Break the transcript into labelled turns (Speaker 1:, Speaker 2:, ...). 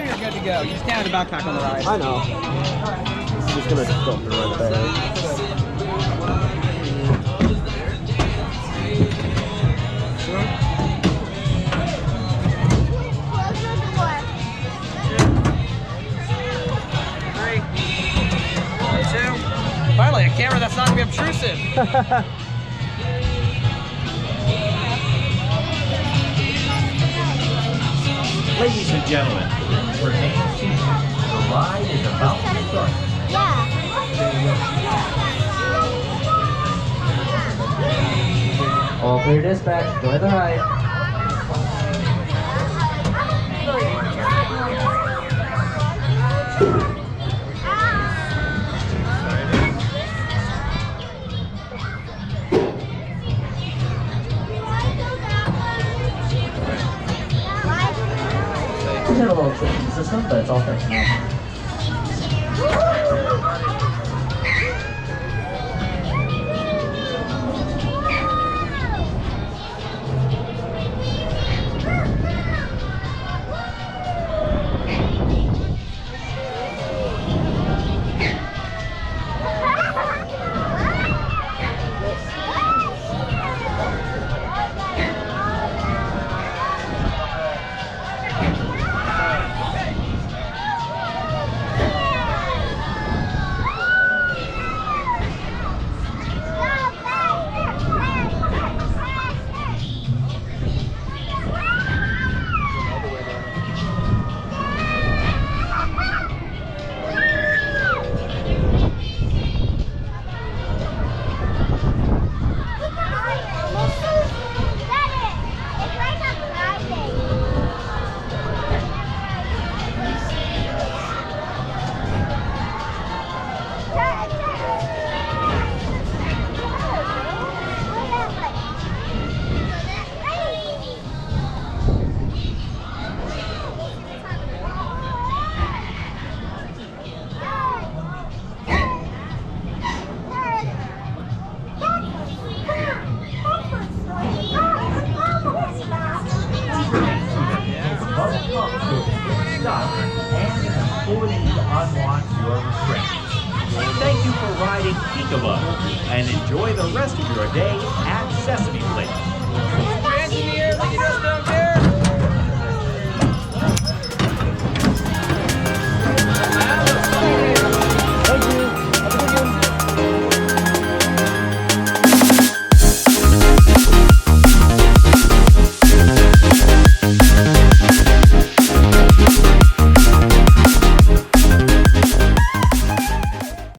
Speaker 1: you're good to go. You just can't have the backpack on the ride.
Speaker 2: I know. I'm just gonna go through right there.
Speaker 1: Finally, a camera that's not going to be obtrusive.
Speaker 3: Ladies and gentlemen, remain seated. The ride is about to start.
Speaker 4: All clear dispatch, join the ride. We have a little tricky system, but it's all fixed now.
Speaker 3: Thank you for riding Peekaboo and enjoy the rest of your day at Sesame Place.